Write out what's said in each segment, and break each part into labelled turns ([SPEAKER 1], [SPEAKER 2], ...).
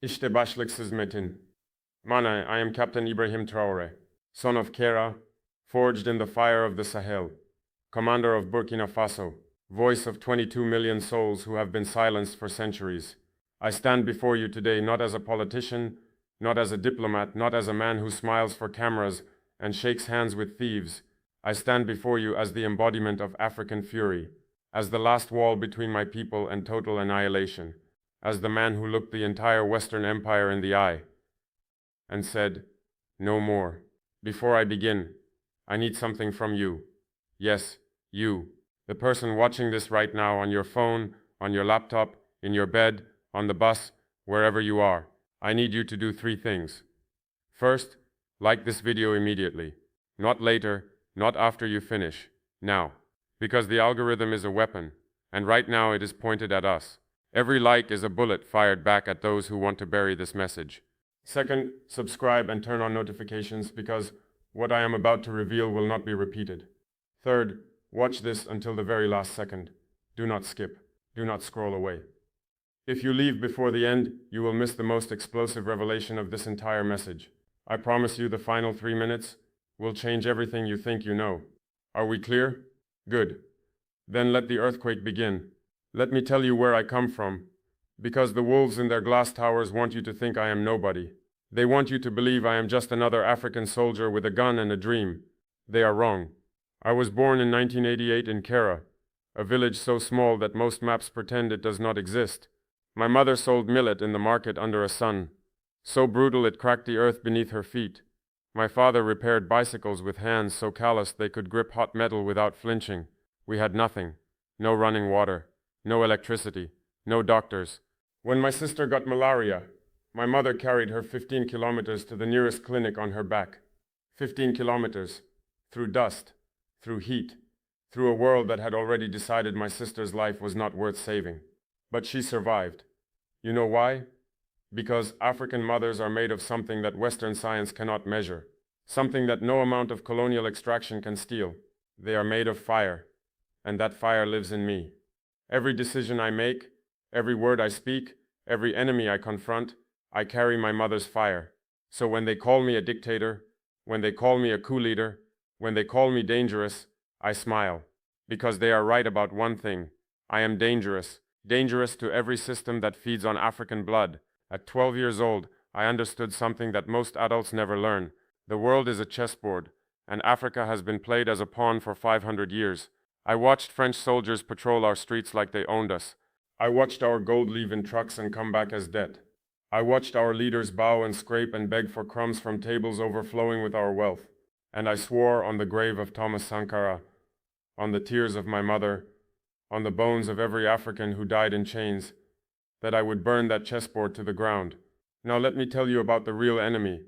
[SPEAKER 1] İşte başlıksız metin. Mana, I am Captain Ibrahim Traore, son of Kera, forged in the fire of the Sahel, commander of Burkina Faso, voice of 22 million souls who have been silenced for centuries. I stand before you today not as a politician, not as a diplomat, not as a man who smiles for cameras and shakes hands with thieves. I stand before you as the embodiment of African fury, as the last wall between my people and total annihilation, as the man who looked the entire Western Empire in the eye and said, "No more." Before I begin, I need something from you. Yes, you, the person watching this right now on your phone, on your laptop, in your bed, on the bus, wherever you are. I need you to do 3 things. First, like this video immediately. Not later, not after you finish. Now. Because the algorithm is a weapon, and right now it is pointed at us. Every like is a bullet fired back at those who want to bury this message. Second, subscribe and turn on notifications because what I am about to reveal will not be repeated. Third, watch this until the very last second. Do not skip. Do not scroll away. If you leave before the end, you will miss the most explosive revelation of this entire message. I promise you the final 3 minutes will change everything you think you know. Are we clear? Good. Then let the earthquake begin. Let me tell you where I come from, because the wolves in their glass towers want you to think I am nobody. They want you to believe I am just another African soldier with a gun and a dream. They are wrong. I was born in 1988 in Kera, a village so small that most maps pretend it does not exist. My mother sold millet in the market under a sun, so brutal it cracked the earth beneath her feet. My father repaired bicycles with hands so calloused they could grip hot metal without flinching. We had nothing. No running water, no electricity, no doctors. When my sister got malaria, my mother carried her 15 kilometers to the nearest clinic on her back. 15 kilometers, through dust, through heat, through a world that had already decided my sister's life was not worth saving. But she survived. You know why? Because African mothers are made of something that Western science cannot measure, something that no amount of colonial extraction can steal. They are made of fire, and that fire lives in me. Every decision I make, every word I speak, every enemy I confront, I carry my mother's fire. So when they call me a dictator, when they call me a coup leader, when they call me dangerous, I smile. Because they are right about one thing. I am dangerous. Dangerous to every system that feeds on African blood. At 12 years old, I understood something that most adults never learn. The world is a chessboard, and Africa has been played as a pawn for 500 years. I watched French soldiers patrol our streets like they owned us. I watched our gold leave in trucks and come back as debt. I watched our leaders bow and scrape and beg for crumbs from tables overflowing with our wealth. And I swore on the grave of Thomas Sankara, on the tears of my mother, on the bones of every African who died in chains, that I would burn that chessboard to the ground. Now let me tell you about the real enemy,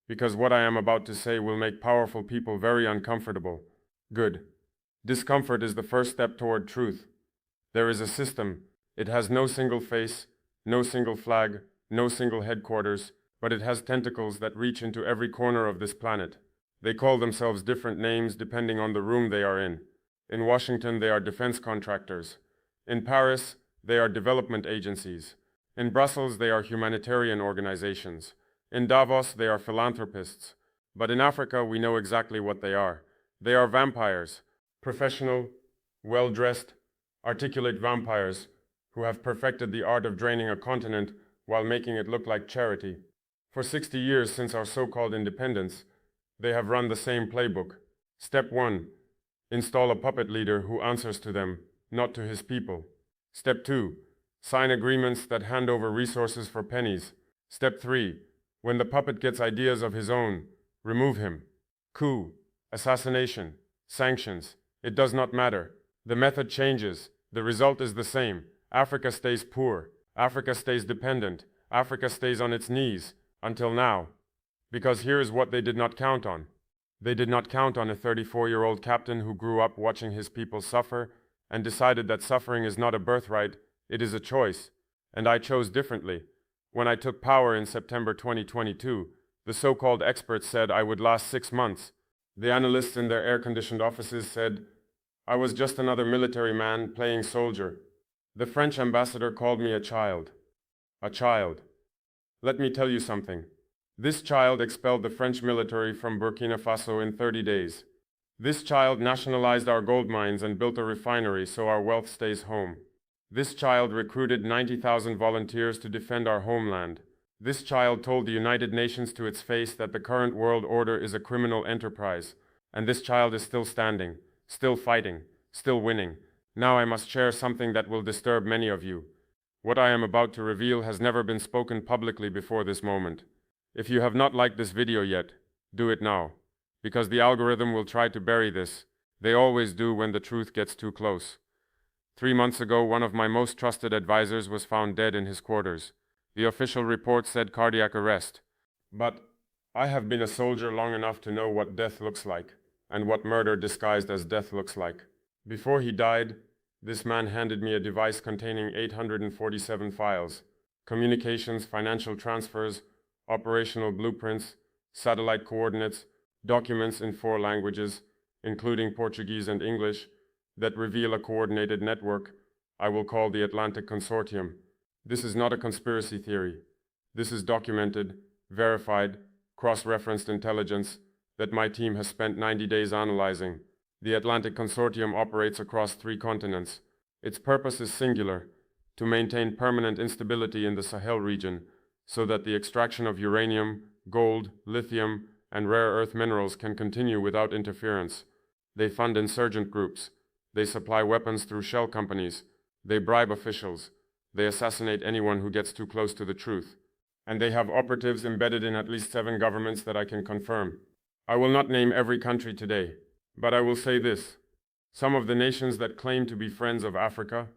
[SPEAKER 1] because what I am about to say will make powerful people very uncomfortable. Good. Discomfort is the first step toward truth. There is a system. It has no single face, no single flag, no single headquarters, but it has tentacles that reach into every corner of this planet. They call themselves different names depending on the room they are in. In Washington, they are defense contractors. In Paris, they are development agencies. In Brussels, they are humanitarian organizations. In Davos, they are philanthropists. But in Africa, we know exactly what they are. They are vampires. Professional, well-dressed, articulate vampires who have perfected the art of draining a continent while making it look like charity. For 60 years since our so-called independence, they have run the same playbook. Step 1. Install a puppet leader who answers to them, not to his people. Step 2. Sign agreements that hand over resources for pennies. Step 3. When the puppet gets ideas of his own, remove him. Coup, assassination, sanctions. It does not matter. The method changes. The result is the same. Africa stays poor. Africa stays dependent. Africa stays on its knees. Until now. Because here is what they did not count on. They did not count on a 34-year-old captain who grew up watching his people suffer and decided that suffering is not a birthright, it is a choice. And I chose differently. When I took power in September 2022, the so-called experts said I would last 6 months. The analysts in their air-conditioned offices said I was just another military man playing soldier. The French ambassador called me a child. A child. Let me tell you something. This child expelled the French military from Burkina Faso in 30 days. This child nationalized our gold mines and built a refinery so our wealth stays home. This child recruited 90,000 volunteers to defend our homeland. This child told the United Nations to its face that the current world order is a criminal enterprise. And this child is still standing, still fighting, still winning. Now I must share something that will disturb many of you. What I am about to reveal has never been spoken publicly before this moment. If you have not liked this video yet, do it now. Because the algorithm will try to bury this. They always do when the truth gets too close. 3 months ago, one of my most trusted advisors was found dead in his quarters. The official report said cardiac arrest. But I have been a soldier long enough to know what death looks like, and what murder disguised as death looks like. Before he died, this man handed me a device containing 847 files, communications, financial transfers, operational blueprints, satellite coordinates, documents in 4 languages, including Portuguese and English, that reveal a coordinated network I will call the Atlantic Consortium. This is not a conspiracy theory. This is documented, verified, cross-referenced intelligence that my team has spent 90 days analyzing. The Atlantic Consortium operates across 3 continents. Its purpose is singular: to maintain permanent instability in the Sahel region so that the extraction of uranium, gold, lithium, and rare earth minerals can continue without interference. They fund insurgent groups. They supply weapons through shell companies. They bribe officials. They assassinate anyone who gets too close to the truth. And they have operatives embedded in at least 7 governments that I can confirm. I will not name every country today, but I will say this. Some of the nations that claim to be friends of Africa,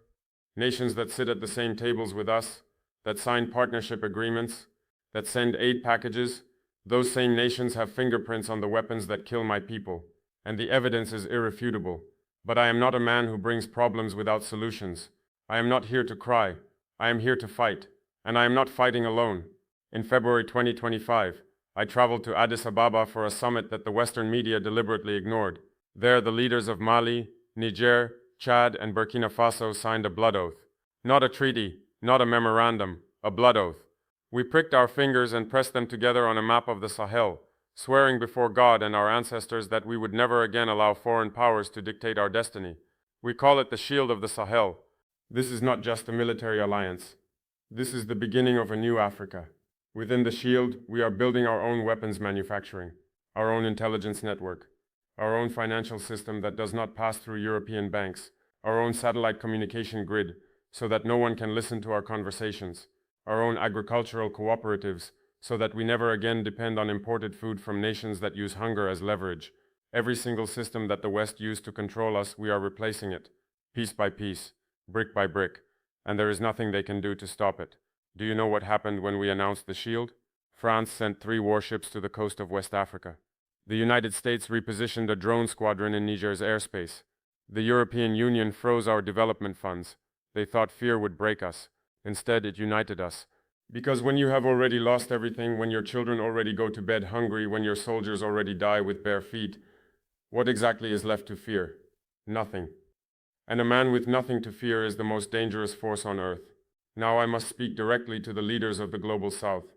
[SPEAKER 1] nations that sit at the same tables with us, that sign partnership agreements, that send aid packages, those same nations have fingerprints on the weapons that kill my people, and the evidence is irrefutable. But I am not a man who brings problems without solutions. I am not here to cry. I am here to fight, and I am not fighting alone. In February 2025, I traveled to Addis Ababa for a summit that the Western media deliberately ignored. There, the leaders of Mali, Niger, Chad, and Burkina Faso signed a blood oath. Not a treaty, not a memorandum, a blood oath. We pricked our fingers and pressed them together on a map of the Sahel, swearing before God and our ancestors that we would never again allow foreign powers to dictate our destiny. We call it the Shield of the Sahel. This is not just a military alliance. This is the beginning of a new Africa. Within the Shield, we are building our own weapons manufacturing, our own intelligence network, our own financial system that does not pass through European banks, our own satellite communication grid so that no one can listen to our conversations, our own agricultural cooperatives so that we never again depend on imported food from nations that use hunger as leverage. Every single system that the West used to control us, we are replacing it, piece by piece, brick by brick, and there is nothing they can do to stop it. Do you know what happened when we announced the Shield? France sent 3 warships to the coast of West Africa. The United States repositioned a drone squadron in Niger's airspace. The European Union froze our development funds. They thought fear would break us. Instead, it united us. Because when you have already lost everything, when your children already go to bed hungry, when your soldiers already die with bare feet, what exactly is left to fear? Nothing. And a man with nothing to fear is the most dangerous force on earth. Now I must speak directly to the leaders of the Global South,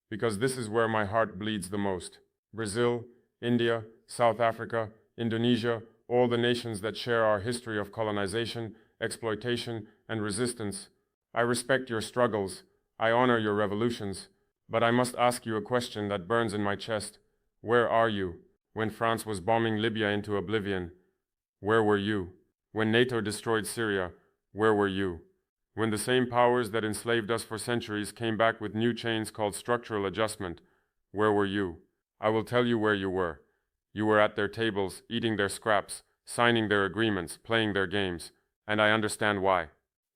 [SPEAKER 1] because this is where my heart bleeds the most. Brazil, India, South Africa, Indonesia, all the nations that share our history of colonization, exploitation, and resistance. I respect your struggles. I honor your revolutions. But I must ask you a question that burns in my chest. Where are you when France was bombing Libya into oblivion? Where were you? When NATO destroyed Syria, where were you? When the same powers that enslaved us for centuries came back with new chains called structural adjustment, where were you? I will tell you where you were. You were at their tables, eating their scraps, signing their agreements, playing their games, and I understand why.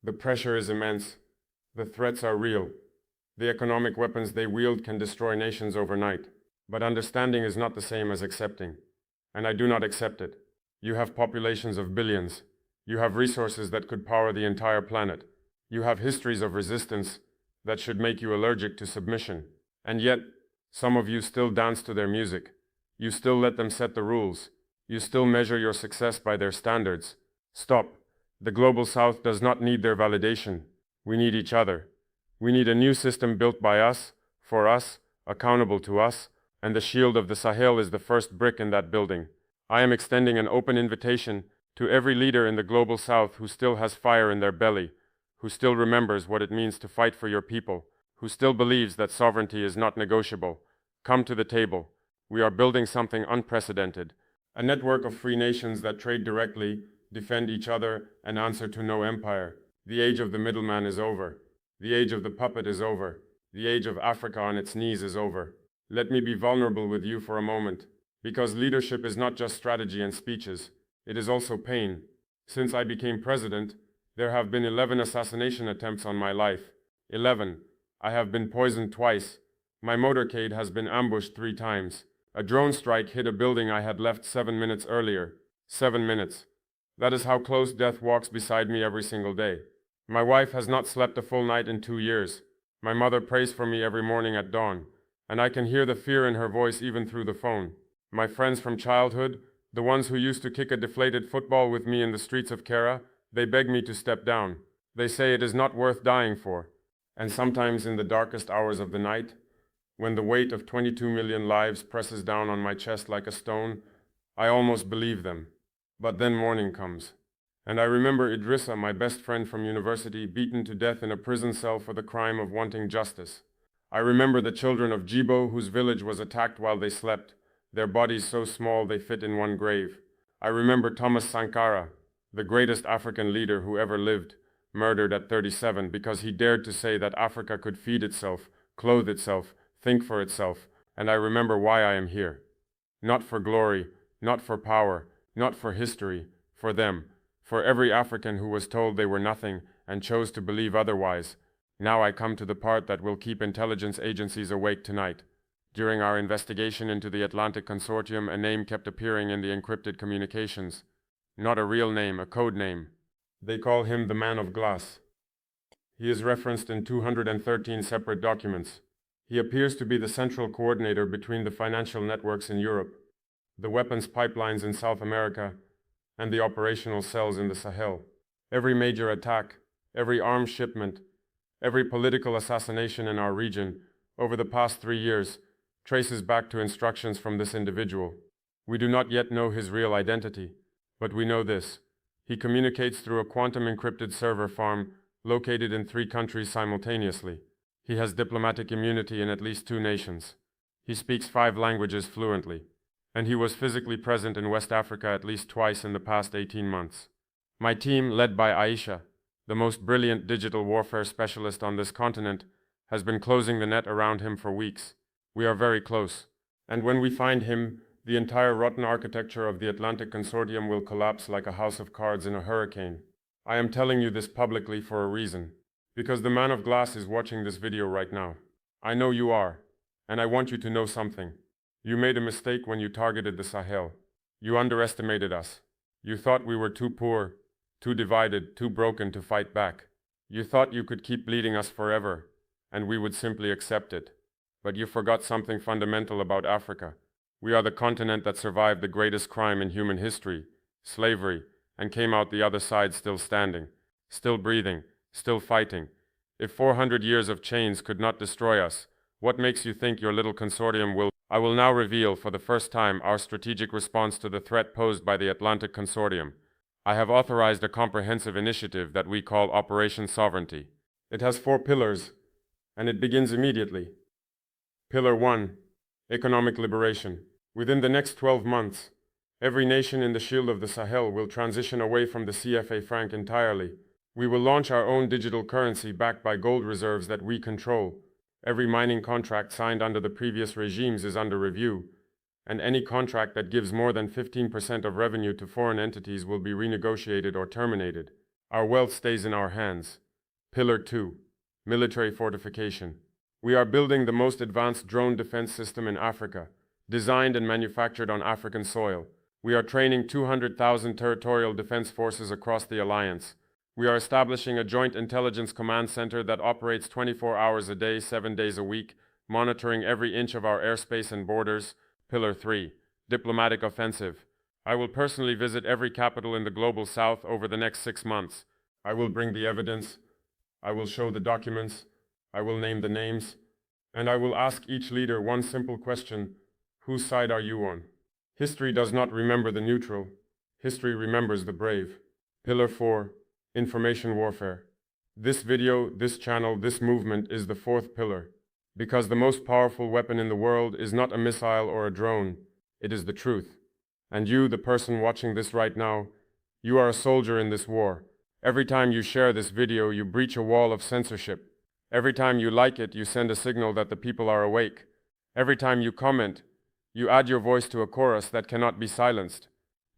[SPEAKER 1] The pressure is immense. The threats are real. The economic weapons they wield can destroy nations overnight. But understanding is not the same as accepting. And I do not accept it. You have populations of billions. You have resources that could power the entire planet. You have histories of resistance that should make you allergic to submission. And yet, some of you still dance to their music. You still let them set the rules. You still measure your success by their standards. Stop. The Global South does not need their validation. We need each other. We need a new system built by us, for us, accountable to us, and the Shield of the Sahel is the first brick in that building. I am extending an open invitation to every leader in the global south who still has fire in their belly, who still remembers what it means to fight for your people, who still believes that sovereignty is not negotiable. Come to the table. We are building something unprecedented, a network of free nations that trade directly, defend each other, and answer to no empire. The age of the middleman is over. The age of the puppet is over. The age of Africa on its knees is over. Let me be vulnerable with you for a moment, because leadership is not just strategy and speeches, it is also pain. Since I became president, there have been 11 assassination attempts on my life. 11. I have been poisoned twice. My motorcade has been ambushed 3 times. A drone strike hit a building I had left 7 minutes earlier. 7 minutes. That is how close death walks beside me every single day. My wife has not slept a full night in 2 years. My mother prays for me every morning at dawn, and I can hear the fear in her voice even through the phone. My friends from childhood, the ones who used to kick a deflated football with me in the streets of Kera, they beg me to step down. They say it is not worth dying for. And sometimes in the darkest hours of the night, when the weight of 22 million lives presses down on my chest like a stone, I almost believe them. But then morning comes, and I remember Idrissa, my best friend from university, beaten to death in a prison cell for the crime of wanting justice. I remember the children of Jibo, whose village was attacked while they slept, their bodies so small they fit in one grave. I remember Thomas Sankara, the greatest African leader who ever lived, murdered at 37 because he dared to say that Africa could feed itself, clothe itself, think for itself, and I remember why I am here. Not for glory, not for power, not for history, for them, for every African who was told they were nothing and chose to believe otherwise. Now I come to the part that will keep intelligence agencies awake tonight. During our investigation into the Atlantic Consortium, a name kept appearing in the encrypted communications. Not a real name, a code name. They call him the Man of Glass. He is referenced in 213 separate documents. He appears to be the central coordinator between the financial networks in Europe, the weapons pipelines in South America, and the operational cells in the Sahel. Every major attack, every arms shipment, every political assassination in our region over the past 3 years traces back to instructions from this individual. We do not yet know his real identity, but we know this. He communicates through a quantum encrypted server farm located in 3 countries simultaneously. He has diplomatic immunity in at least 2 nations. He speaks 5 languages fluently, and he was physically present in West Africa at least twice in the past 18 months. My team, led by Aisha, the most brilliant digital warfare specialist on this continent, has been closing the net around him for weeks. We are very close, and when we find him, the entire rotten architecture of the Atlantic Consortium will collapse like a house of cards in a hurricane. I am telling you this publicly for a reason, because the Man of Glass is watching this video right now. I know you are, and I want you to know something. You made a mistake when you targeted the Sahel. You underestimated us. You thought we were too poor, too divided, too broken to fight back. You thought you could keep bleeding us forever, and we would simply accept it. But you forgot something fundamental about Africa. We are the continent that survived the greatest crime in human history, slavery, and came out the other side still standing, still breathing, still fighting. If 400 years of chains could not destroy us, what makes you think your little consortium will? I will now reveal for the first time our strategic response to the threat posed by the Atlantic Consortium. I have authorized a comprehensive initiative that we call Operation Sovereignty. It has 4 pillars, and it begins immediately. Pillar 1. Economic liberation. Within the next 12 months, every nation in the Shield of the Sahel will transition away from the CFA franc entirely. We will launch our own digital currency backed by gold reserves that we control. Every mining contract signed under the previous regimes is under review, and any contract that gives more than 15% of revenue to foreign entities will be renegotiated or terminated. Our wealth stays in our hands. Pillar 2. Military fortification. We are building the most advanced drone defense system in Africa, designed and manufactured on African soil. We are training 200,000 territorial defense forces across the alliance. We are establishing a joint intelligence command center that operates 24 hours a day, 7 days a week, monitoring every inch of our airspace and borders. Pillar 3. Diplomatic offensive. I will personally visit every capital in the global south over the next 6 months. I will bring the evidence. I will show the documents. I will name the names, And I will ask each leader one simple question: whose side are you on? History does not remember the neutral. History remembers the brave. Pillar 4. Information warfare. This video, this channel, this movement is the fourth pillar. Because the most powerful weapon in the world is not a missile or a drone. It is the truth. And you, the person watching this right now, you are a soldier in this war. Every time you share this video, you breach a wall of censorship. Every time you like it, you send a signal that the people are awake. Every time you comment, you add your voice to a chorus that cannot be silenced.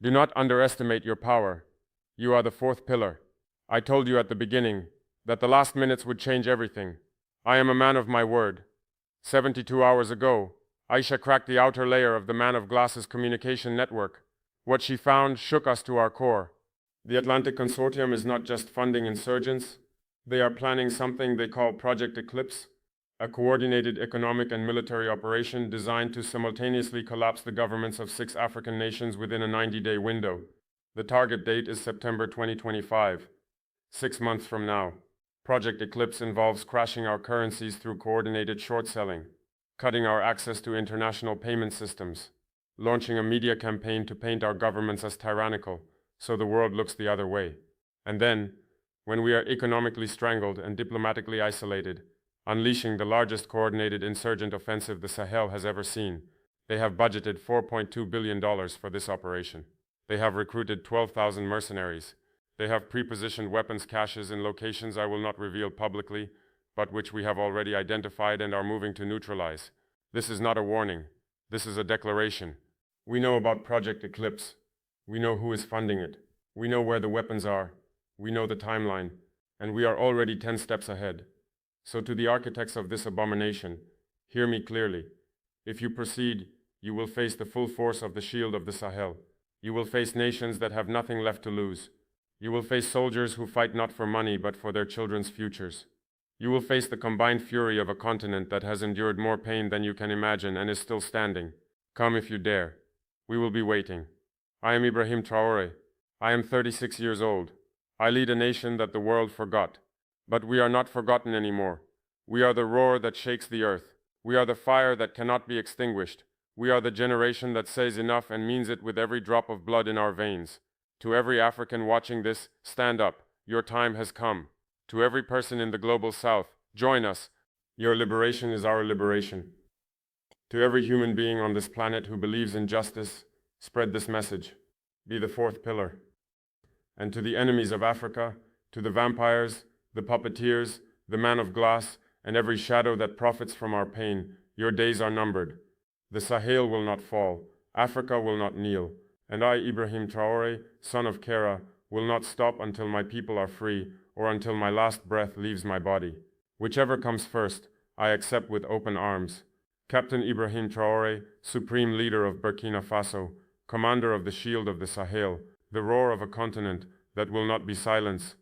[SPEAKER 1] Do not underestimate your power. You are the fourth pillar. I told you at the beginning that the last minutes would change everything. I am a man of my word. 72 hours ago, Aisha cracked the outer layer of the Man of Glass's communication network. What she found shook us to our core. The Atlantic Consortium is not just funding insurgents. They are planning something they call Project Eclipse, a coordinated economic and military operation designed to simultaneously collapse the governments of 6 African nations within a 90-day window. The target date is September 2025, 6 months from now. Project Eclipse involves crashing our currencies through coordinated short selling, cutting our access to international payment systems, launching a media campaign to paint our governments as tyrannical, so the world looks the other way. And then, when we are economically strangled and diplomatically isolated, unleashing the largest coordinated insurgent offensive the Sahel has ever seen. They have budgeted $4.2 billion for this operation. They have recruited 12,000 mercenaries. They have pre-positioned weapons caches in locations I will not reveal publicly, but which we have already identified and are moving to neutralize. This is not a warning. This is a declaration. We know about Project Eclipse. We know who is funding it. We know where the weapons are. We know the timeline. And we are already 10 steps ahead. So to the architects of this abomination, hear me clearly. If you proceed, you will face the full force of the shield of the Sahel. You will face nations that have nothing left to lose. You will face soldiers who fight not for money but for their children's futures. You will face the combined fury of a continent that has endured more pain than you can imagine and is still standing. Come if you dare. We will be waiting. I am Ibrahim Traore. I am 36 years old. I lead a nation that the world forgot. But we are not forgotten anymore. We are the roar that shakes the earth. We are the fire that cannot be extinguished. We are the generation that says enough and means it with every drop of blood in our veins. To every African watching this, stand up. Your time has come. To every person in the global south, join us. Your liberation is our liberation. To every human being on this planet who believes in justice, spread this message. Be the fourth pillar. And to the enemies of Africa, to the vampires, the puppeteers, the man of glass, and every shadow that profits from our pain, your days are numbered. The Sahel will not fall. Africa will not kneel. And I, Ibrahim Traore, son of Kera, will not stop until my people are free or until my last breath leaves my body. Whichever comes first, I accept with open arms. Captain Ibrahim Traore, supreme leader of Burkina Faso, commander of the shield of the Sahel, the roar of a continent that will not be silenced,